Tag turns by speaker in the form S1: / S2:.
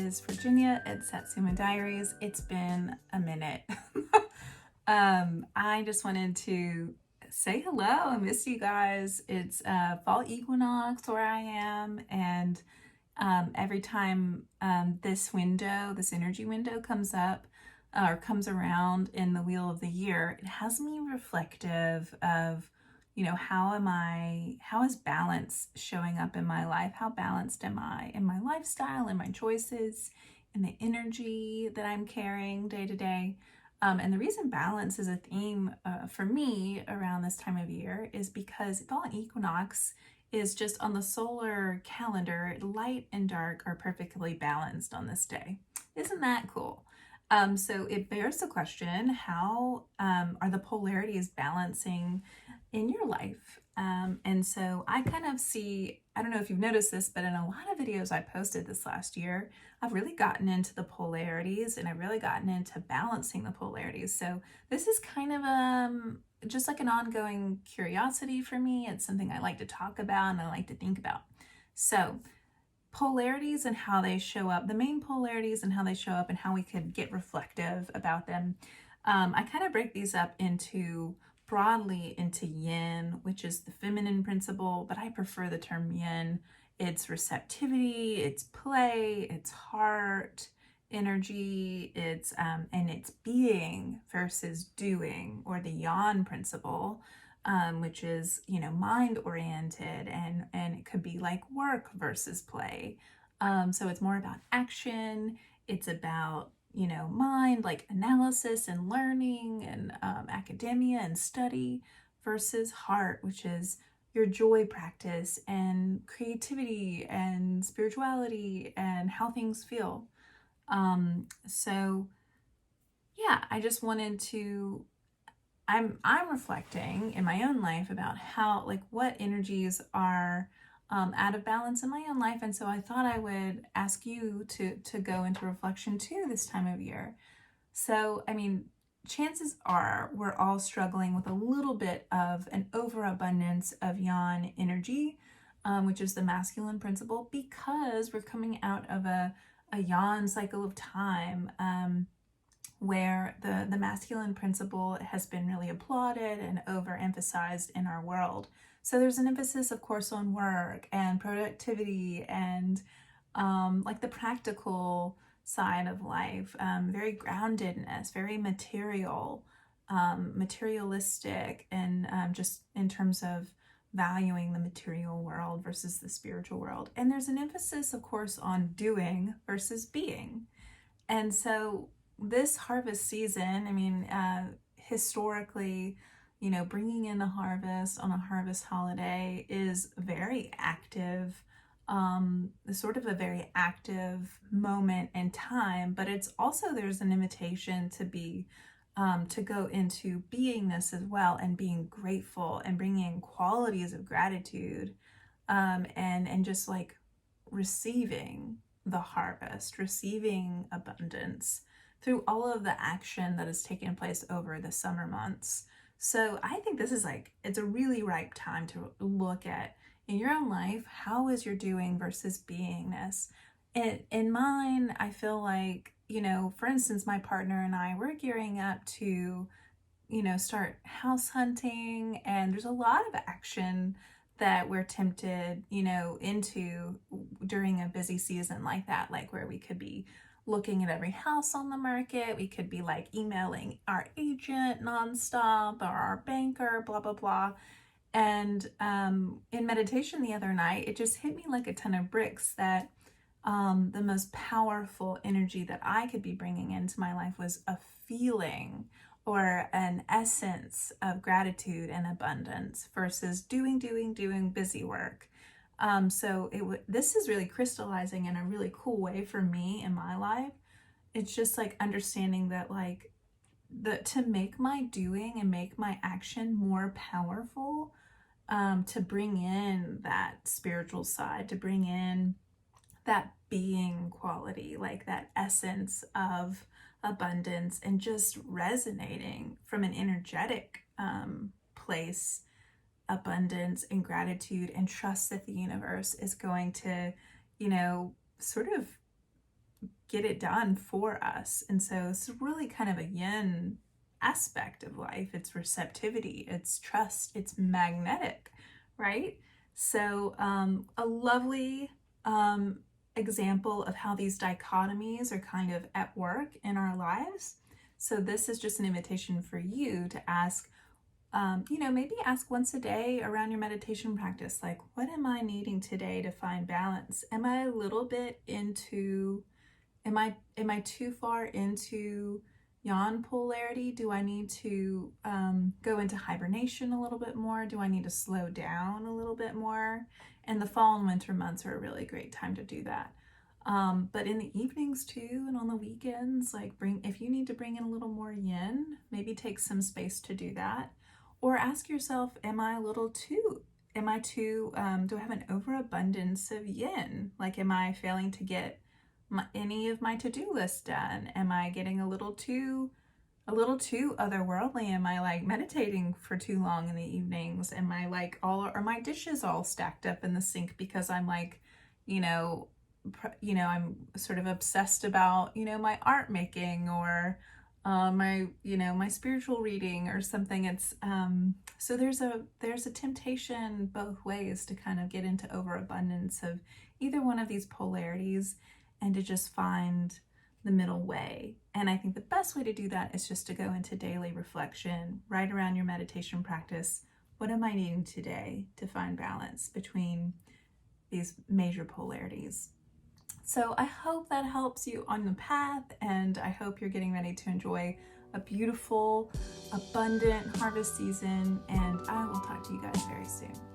S1: is Virginia at Satsuma Diaries. It's been a minute. I just wanted to say hello. I miss you guys. It's fall equinox where I am, and every time this energy window comes up or comes around in the wheel of the year, it has me reflective of, how is balance showing up in my life? How balanced am I in my lifestyle, in my choices, in the energy that I'm carrying day to day? And the reason balance is a theme for me around this time of year is because fall equinox is just on the solar calendar, light and dark are perfectly balanced on this day. Isn't that cool? So it bears the question, how are the polarities balancing in your life? And so I kind of see, I don't know if you've noticed this, but in a lot of videos I posted this last year, I've really gotten into the polarities and I've really gotten into balancing the polarities. So this is kind of just like an ongoing curiosity for me. It's something I like to talk about and I like to think about. So polarities and how they show up, the main polarities and how they show up and how we could get reflective about them. I kind of break these up broadly into yin, which is the feminine principle, but I prefer the term yin. It's receptivity, it's play, it's heart, energy, it's and it's being versus doing, or the yang principle, which is, mind oriented, and it could be like work versus play. So it's more about action. It's about, mind, like analysis and learning and academia and study, versus heart, which is your joy practice and creativity and spirituality and how things feel. So yeah, I just wanted to I'm reflecting in my own life about how, like, what energies are out of balance in my own life, and so I thought I would ask you to go into reflection too this time of year. So, I mean, chances are we're all struggling with a little bit of an overabundance of yang energy, which is the masculine principle, because we're coming out of a yang cycle of time. Where the masculine principle has been really applauded and overemphasized in our world. So there's an emphasis, of course, on work and productivity and like the practical side of life, very groundedness, very materialistic, and just in terms of valuing the material world versus the spiritual world. And there's an emphasis, of course, on doing versus being. And so this harvest season, I mean, historically, bringing in the harvest on a harvest holiday is very active, sort of a very active moment in time, but it's also, there's an invitation to be, to go into beingness as well, and being grateful and bringing qualities of gratitude, and just like receiving the harvest, receiving abundance through all of the action that has taken place over the summer months. So I think this is it's a really ripe time to look at in your own life, how is your doing versus beingness? In mine, I feel like, for instance, my partner and I, we're gearing up to, start house hunting, and there's a lot of action that we're tempted, into during a busy season like that, like where we could be looking at every house on the market. We could be like emailing our agent nonstop, or our banker, blah, blah, blah. And in meditation the other night, it just hit me like a ton of bricks that the most powerful energy that I could be bringing into my life was a feeling or an essence of gratitude and abundance versus doing busy work. So this is really crystallizing in a really cool way for me in my life. It's just like understanding that, like, to make my doing and make my action more powerful, to bring in that spiritual side, to bring in that being quality, like that essence of abundance, and just resonating from an energetic place, abundance and gratitude, and trust that the universe is going to, sort of get it done for us. And so it's really kind of a yin aspect of life. It's receptivity, it's trust, it's magnetic, right? So a lovely example of how these dichotomies are kind of at work in our lives. So this is just an invitation for you to ask, maybe ask once a day around your meditation practice, like, what am I needing today to find balance? Am I a little bit into, am I too far into yon polarity? Do I need to go into hibernation a little bit more? Do I need to slow down a little bit more? And the fall and winter months are a really great time to do that. But in the evenings too, and on the weekends, like if you need to bring in a little more yin, maybe take some space to do that. Or ask yourself, do I have an overabundance of yin? Like, am I failing to get any of my to-do lists done? Am I getting a little too otherworldly? Am I like meditating for too long in the evenings? Am I like are my dishes all stacked up in the sink because I'm like, I'm sort of obsessed about, my art making, or my spiritual reading or something. It's so there's a temptation both ways to kind of get into overabundance of either one of these polarities, and to just find the middle way. And I think the best way to do that is just to go into daily reflection right around your meditation practice. What am I needing today to find balance between these major polarities? So I hope that helps you on the path, and I hope you're getting ready to enjoy a beautiful, abundant harvest season, and I will talk to you guys very soon.